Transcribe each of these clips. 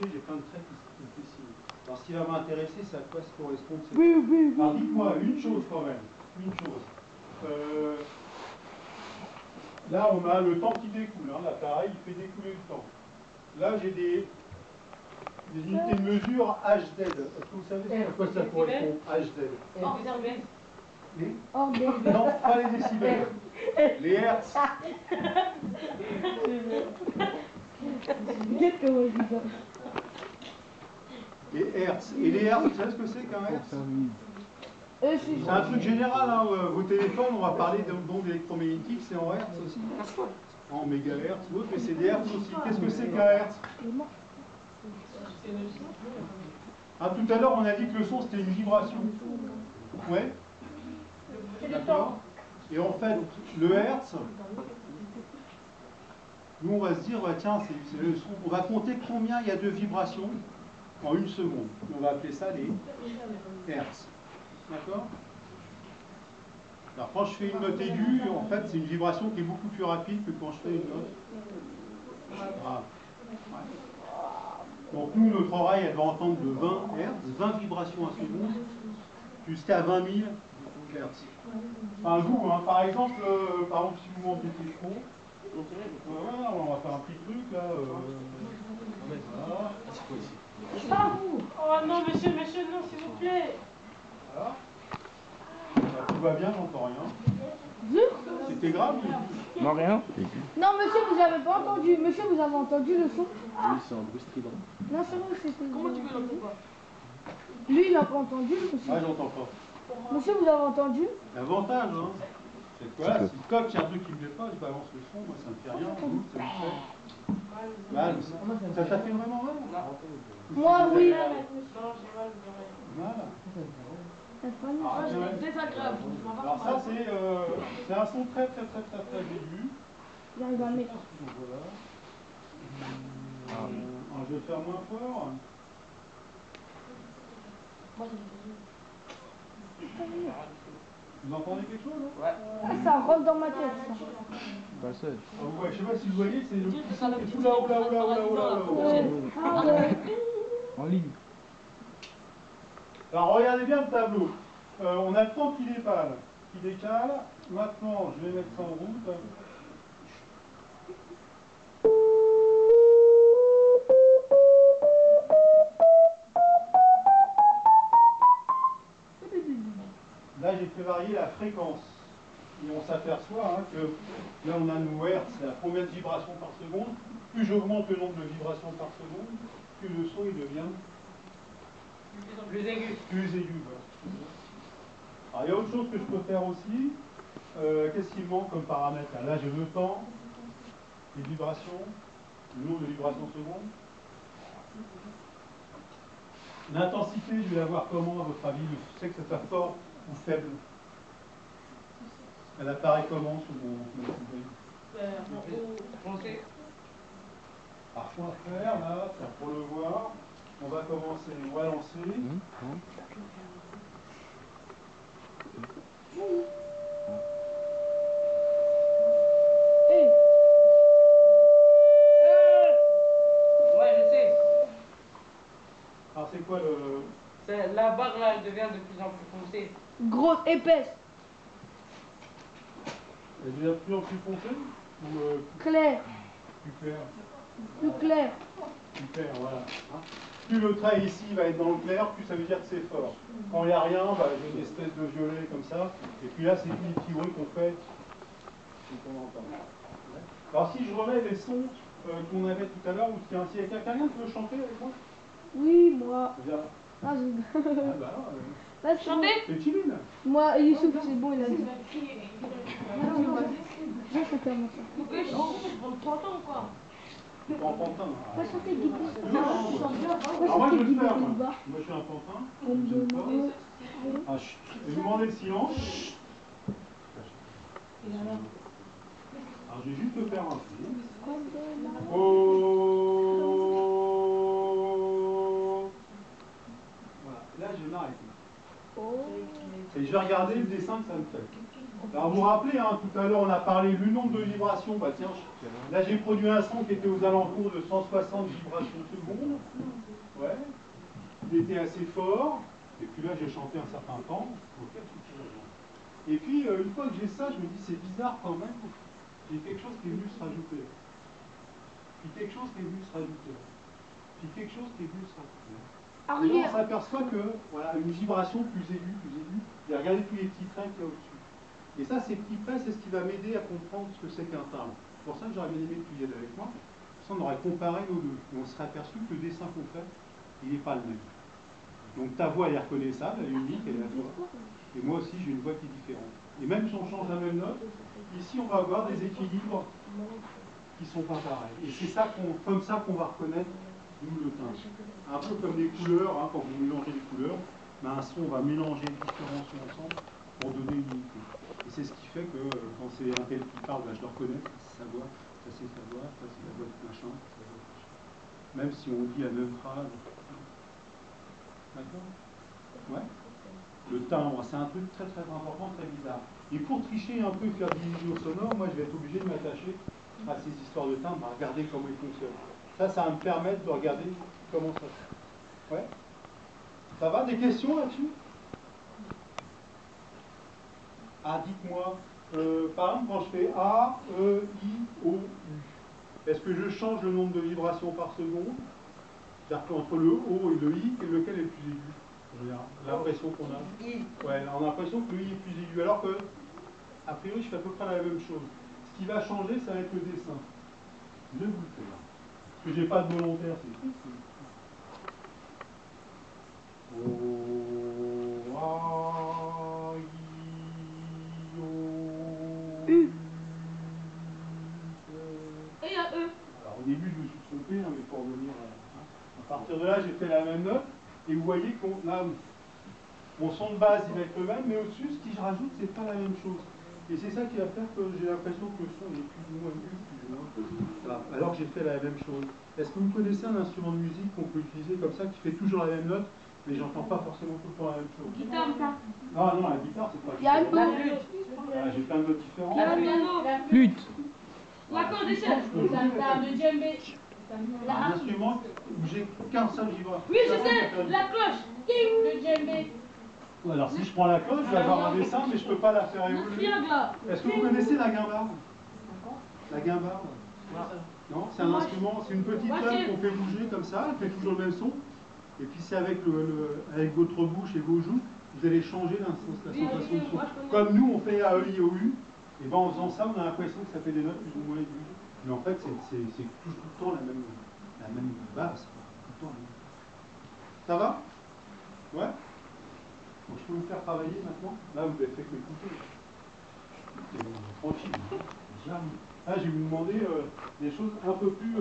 affiché, j'ai plein de traits qui me dessinent. Alors ce qui va m'intéresser, c'est à quoi se correspond cette... Oui. Alors dites-moi une chose quand même, une chose. Là on a le temps qui découle, hein, l'appareil il fait découler le temps. Là j'ai des unités de mesure HZ. Est-ce que vous savez à quoi ça correspond HZ? Les... Non, pas les décibels. Les hertz. Les hertz. Et les hertz, vous savez ce que c'est qu'un hertz? C'est un truc général, hein. Vos téléphones, on va parler d'ondes électromagnétiques, c'est en hertz aussi. En mégahertz ou autre, mais c'est des hertz aussi. Qu'est-ce que c'est qu'un hertz? Ah, tout à l'heure, on a dit que le son, c'était une vibration. Ouais. D'accord. Et en fait, le hertz, nous, on va se dire, bah, tiens, c'est le son. On va compter combien il y a de vibrations en une seconde. On va appeler ça les hertz. D'accord? Alors, quand je fais une note aiguë, en fait, c'est une vibration qui est beaucoup plus rapide que quand je fais une note grave. Ouais. Donc, nous, notre oreille, elle va entendre de 20 Hz, 20 vibrations à seconde, jusqu'à 20 000 Hz. Enfin, vous, hein, par exemple, si vous m'embêtez trop, voilà, on va faire un petit truc, là. Voilà. Oh non, monsieur, non, s'il vous plaît. Voilà. Tout va bien, j'entends rien. C'était grave? Non, rien. Non, monsieur, vous avez pas entendu. Monsieur, vous avez entendu le son? Oui, c'est un bruit strident. Non, c'est vrai, c'était... Comment tu veux l'entendre pas? Lui, il n'a pas entendu, monsieur. Ah, j'entends pas. Monsieur, vous avez entendu? L'avantage, hein, c'est que voilà, si le coq, il y a un truc qui me plaît pas, je balance le son, moi ça me fait rien, vous, ça me fait mal. Ça t'a fait vraiment mal? Moi, oui. Non, j'ai mal, Mal. c'est désagréable. Alors ça, c'est un son très aigu. J'arrive à le mettre. Voilà. Alors, je vais le faire moins fort. Vous entendez quelque chose, là? Ouais. Ah, ça rentre dans ma tête, ça. Bah, ça. Ouais, je sais pas si vous voyez, c'est le petit son qui est tout là-haut. Ah ouais. En ligne. Alors regardez bien le tableau. On a le temps qui décale. Maintenant, je vais mettre ça en route. Là, j'ai fait varier la fréquence. Et on s'aperçoit hein, que là, on a nos hertz, c'est la combien de vibrations par seconde. Plus j'augmente le nombre de vibrations par seconde, plus le son il devient Plus aigu. plus aigu. Voilà. Alors, il y a autre chose que je peux faire aussi. Qu'est-ce qu'il manque comme paramètre? Là, j'ai le temps, les vibrations, le nombre de vibrations secondes. L'intensité, je vais la voir comment, à votre avis? Je sais que ça soit fort ou faible. Elle apparaît comment sur mon Français. Parfois à faire, là, pour le voir. On va commencer, on va lancer. Ouais, je sais. Alors c'est quoi le... La barre là, elle devient de plus en plus foncée. Grosse, épaisse, Elle devient de plus en plus foncée ou claire, plus clair? plus claire. Plus clair, voilà. Hein, plus le trait ici va être dans le clair, plus ça veut dire que c'est fort. Quand il n'y a rien, bah, j'ai une espèce de violet comme ça. Et puis là, c'est tous les petits bruits qu'on fait et qu'on entend. Alors si je remets les sons qu'on avait tout à l'heure, ou s'il y a quelqu'un qui veut chanter avec moi? Oui, moi. Viens. Ah, je... Ah bah, Là, c'est bon. Chantez. c'est timide. Moi, Youssouf, c'est bon, il a dit. Viens chanter à moi ça. On t'entend ou quoi? En pantin. Va chanter Guy Alors moi je vais le faire. Moi je suis un pantin. J'aime pas. Ah, chut. Je vais vous demander le silence. Alors je vais juste te faire un signe. Oh. Voilà. Là je m'arrête. Et je vais regarder le dessin que ça me fait. Alors vous vous rappelez, hein, tout à l'heure on a parlé du nombre de vibrations. Bah tiens, là j'ai produit un son qui était aux alentours de 160 vibrations secondes. Ouais. Il était assez fort. Et puis là j'ai chanté un certain temps. Et puis une fois que j'ai ça, je me dis c'est bizarre quand même. J'ai quelque chose qui est venu se rajouter. Puis quelque chose qui est venu se rajouter. Puis quelque chose qui est venu se rajouter. Et là, on s'aperçoit que voilà, une vibration plus aiguë, et regardez tous les petits trains qu'il y a au-dessus. Et ça, ces petits trains, c'est ce qui va m'aider à comprendre ce que c'est qu'un timbre. C'est pour ça que j'aurais bien aimé que tu viennes avec moi. Ça, on aurait comparé nos deux. Et on serait aperçu que le dessin qu'on fait, il n'est pas le même. Donc ta voix elle est reconnaissable, elle est unique, elle est à toi. Et moi aussi, j'ai une voix qui est différente. Et même si on change la même note, ici, on va avoir des équilibres qui ne sont pas pareils. Et c'est ça comme ça qu'on va reconnaître, nous, le timbre. Un peu comme les couleurs, hein, quand vous mélangez les couleurs, ben, un son va mélanger différents sons ensemble pour donner une unité. Et c'est ce qui fait que quand c'est un tel qui parle, ben, je le reconnais, c'est sa voix, ça c'est sa voix, ça c'est la voix de machin, sa voix de machin. Même si on dit la même phrase. D'accord? Ouais. Le timbre, c'est un truc très très important, très bizarre. Et pour tricher un peu et faire des vidéos sonores, moi je vais être obligé de m'attacher à ces histoires de timbre, à regarder comment ils fonctionnent. Ça va me permettre de regarder comment ça se fait. Ouais. Ça va? Des questions là-dessus? Ah, dites-moi, par exemple, quand je fais A, E, I, O, U, est-ce que je change le nombre de vibrations par seconde? C'est-à-dire qu'entre le O et le I, lequel est le plus aigu? L'impression qu'on a. Ouais, on a l'impression que le I est plus aigu, alors que, a priori, je fais à peu près la même chose. Ce qui va changer, ça va être le dessin. Je vais vous le faire. Parce que j'ai pas de volontaire, c'est tout. O, A, I, O, U. Et à eux. Alors au début, je me suis trompé, hein, mais pour revenir à partir de là, j'ai fait la même note. Et vous voyez qu'on a mon son de base, il va être le même, mais au-dessus, ce que je rajoute, c'est pas la même chose. Et c'est ça qui va faire que j'ai l'impression que le son est plus ou moins aigu, plus ou moins. Voilà. Alors que j'ai fait la même chose. Est-ce que vous connaissez un instrument de musique qu'on peut utiliser comme ça, qui fait toujours la même note, mais j'entends pas forcément tout le temps la même chose? Guitare, ça. Non, non, la guitare, c'est pas Piano. La flûte. Voilà, j'ai plein de notes différentes. La piano. Flûte. L'accord d'échelle. Le djembé. Un instrument où j'ai qu'un seul vibrato. Oui, je sais. La cloche. Le djembé. Alors si je prends la cloche, je vais avoir un dessin, mais je ne peux pas la faire Le évoluer. triangle, là. Est-ce que vous connaissez la guimbarde? La guimbarde? Non, c'est un instrument, c'est une petite table qu'on fait bouger comme ça, elle fait toujours le même son. Et puis c'est avec, avec votre bouche et vos joues, vous allez changer la sensation de son. Comme nous, on fait A, E, I, O, U, et ben en faisant ça, on a l'impression que ça fait des notes plus ou moins aiguës. Mais en fait, c'est tout le temps la même base. Tout le temps. Ça va? Ouais? Donc je peux vous faire travailler maintenant. Là, vous avez fait que m'écouter. Tranquille. Là, je vais vous demander des choses un peu plus...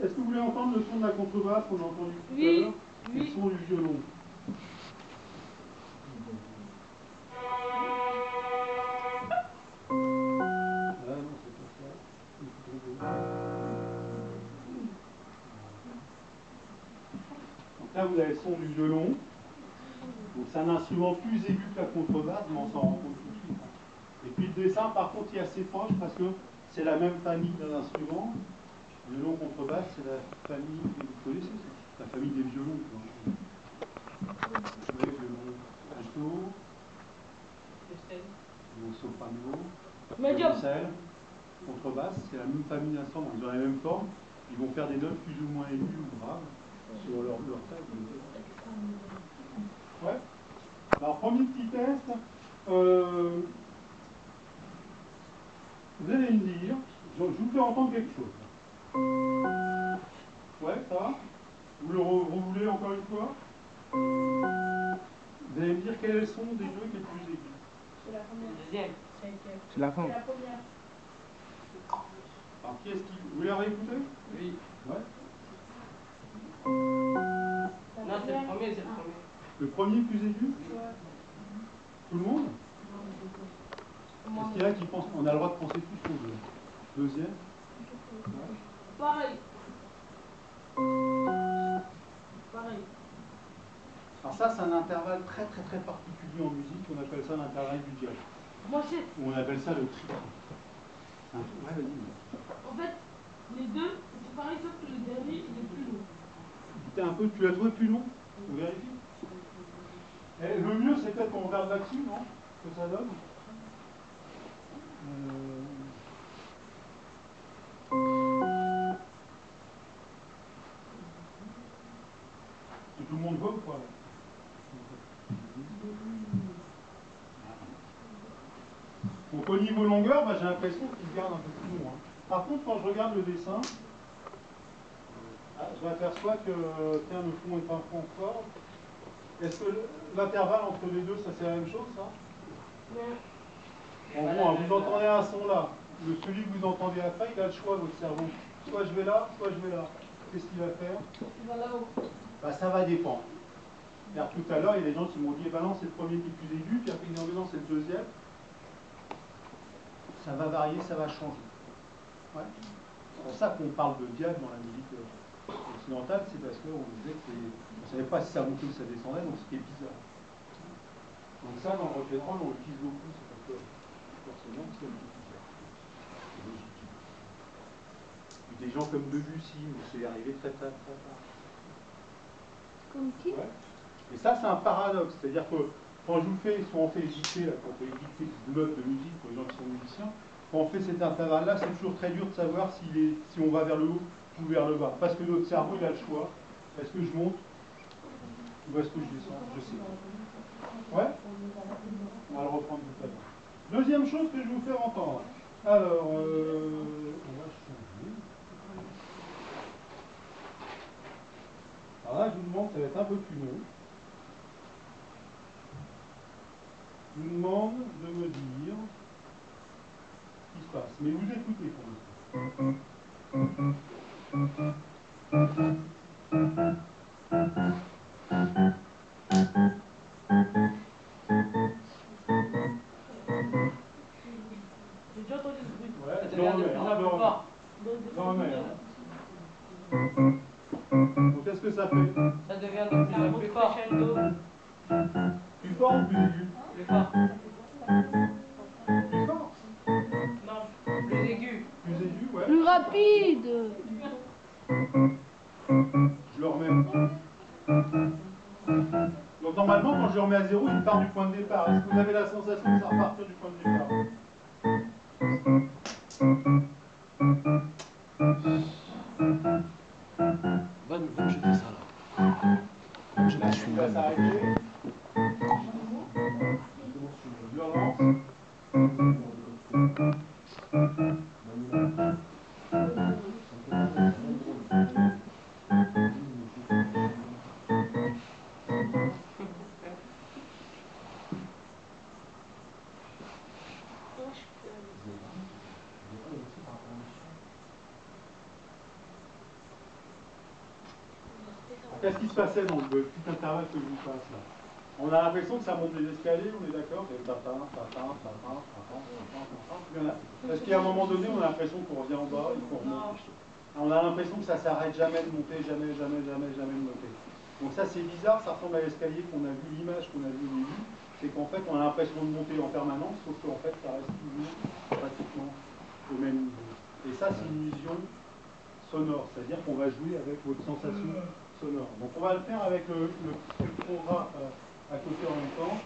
Est-ce que vous voulez entendre le son de la contrebasse qu'on a entendu tout à l'heure? Oui. Le son du violon. Ah non, c'est pas ça. Donc là, vous avez le son du violon. Donc c'est un instrument plus aigu que la contrebasse, mais on s'en rend compte tout de suite. Et puis le dessin, par contre, il est assez proche parce que c'est la même famille d'un instrument. Violon, contrebasse, c'est la famille, vous connaissez ça, la famille des violons. Vous voyez, violon alto, violon soprano, violoncelle, contrebasse, c'est la même famille d'instruments. Ils ont la même forme, ils vont faire des notes plus ou moins aiguës ou graves sur leur taille. Ouais. Alors, premier petit test. Vous allez me dire, je vous fais entendre quelque chose. Ouais, ça va? Vous le revoulez encore une fois? Vous allez me dire quel est le son des deux qui est le plus aigu. C'est la première. Deuxième. C'est la fin. C'est la première. Alors, qui est-ce qui... Vous voulez réécouter? Oui. Ouais. Non, c'est le premier, c'est le premier. Le premier plus aigu? Tout le monde? Est-ce qu'il y en a qui pensent... On a le droit de penser tout ce qu'on veut. Deuxième? Ouais. Pareil. Pareil. Alors ça, c'est un intervalle très très très particulier en musique. On appelle ça l'intervalle du diable. Moi, c'est. Ou on appelle ça le tri. Ouais, vas-y. En fait, les deux, c'est pareil, sauf que le dernier, il est plus long. Tu l'as trouvé plus long? On vérifie. Et le mieux, c'est peut-être qu'on regarde là-dessus, non? Ce que ça donne. Tout le monde voit ou pas? Donc au niveau longueur, j'ai l'impression qu'il se garde un peu plus long. Par contre, quand je regarde le dessin, je m'aperçois que tiens, le fond est un fond fort. Est-ce que l'intervalle entre les deux, ça c'est la même chose, ça? En gros, vous entendez un son là. Celui que vous entendez après, il a le choix, votre cerveau. Soit je vais là, soit je vais là. Qu'est-ce qu'il va faire? Il va là-haut. Ça va dépendre. Car tout à l'heure, il y a des gens qui m'ont dit, non, c'est le premier qui est plus aigu, puis après ils ont dit, non, c'est le deuxième. Ça va varier, ça va changer. Ouais. C'est pour ça qu'on parle de diable dans la musique occidentale, c'est parce qu'on disait que on ne savait pas si ça montait ou ça descendait, donc c'était bizarre. Donc ça, dans le rock and roll, on l'utilise beaucoup, c'est parce que forcément, c'est un peu bizarre. C'est logique. Puis des gens comme Debussy, où c'est arrivé très tard. Comme qui? Ouais. Et ça, c'est un paradoxe. C'est-à-dire que quand je vous fais, soit on fait éditer, là, quand on fait éditer des notes de musique pour les gens qui sont musiciens, quand on fait cet intervalle-là, c'est toujours très dur de savoir si on va vers le haut ou vers le bas. Parce que notre cerveau, il a le choix. Est-ce que je monte ou est-ce que je descends? Je sais pas. Ouais? On va le reprendre tout à l'heure. Deuxième chose que je vais vous faire entendre. Alors, on va changer. Alors là, je vous demande, ça va être un peu plus long. Je vous demande de me dire ce qui se passe. Mais vous écoutez pour l'instant. J'ai déjà entendu ce bruit. Ouais, Ça devient de plus en plus fort. Donc qu'est-ce que ça fait? Ça devient de plus en plus fort. Plus fort ou plus aigu? Plus fort. Plus fort? Non, plus aigu. Plus aigu, ouais. Plus rapide. Je le remets. Donc normalement, quand je le remets à zéro, il part du point de départ. Est-ce que vous avez la sensation que ça repartir du point de départ? Va me jeter ça là. Je Là, il va s'arrêter. Je le relance. Qu'est-ce qui se passait dans le petit intervalle que je vous passe là? On a l'impression que ça monte des escaliers, on est d'accord? Parce qu'à un moment donné, on a l'impression qu'on revient en bas et qu'on remonte. On a l'impression que ça ne s'arrête jamais de monter, jamais de monter. Donc ça c'est bizarre, ça ressemble à l'escalier qu'on a vu, l'image qu'on a vue au début. C'est qu'en fait on a l'impression de monter en permanence, sauf qu'en fait ça reste toujours pratiquement au même niveau. Et ça c'est une illusion sonore, c'est-à-dire qu'on va jouer avec votre sensation sonore. Donc on va le faire avec le programme à côté en même temps.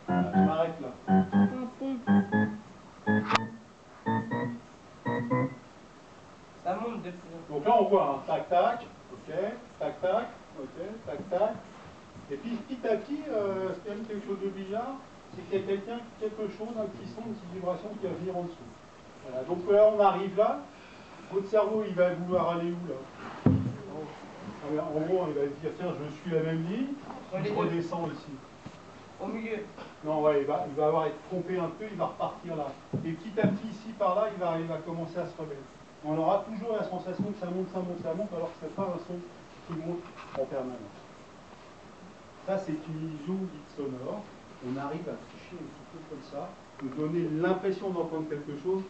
Je m'arrête là. Un pont. Ça monte de plus en plus. Donc là on voit un tac-tac, ok, tac-tac, ok, tac-tac. Et puis petit à petit, ce qui a quelque chose de bizarre, c'est qu'il y a quelque chose, un petit son, une petite vibration qui va venir en dessous. Voilà, donc là on arrive là, votre cerveau il va vouloir aller où là? En gros, il va se dire tiens, je suis la même ligne, je redescends ici. Au milieu. Non, ouais, il va avoir été trompé un peu, il va repartir là. Et petit à petit, ici, par là, il va commencer à se remettre. on aura toujours la sensation que ça monte, alors que ce n'est pas un son qui monte en permanence. Ça, c'est une illusion dite sonore. On arrive à tricher un petit peu comme ça, nous donner l'impression d'entendre quelque chose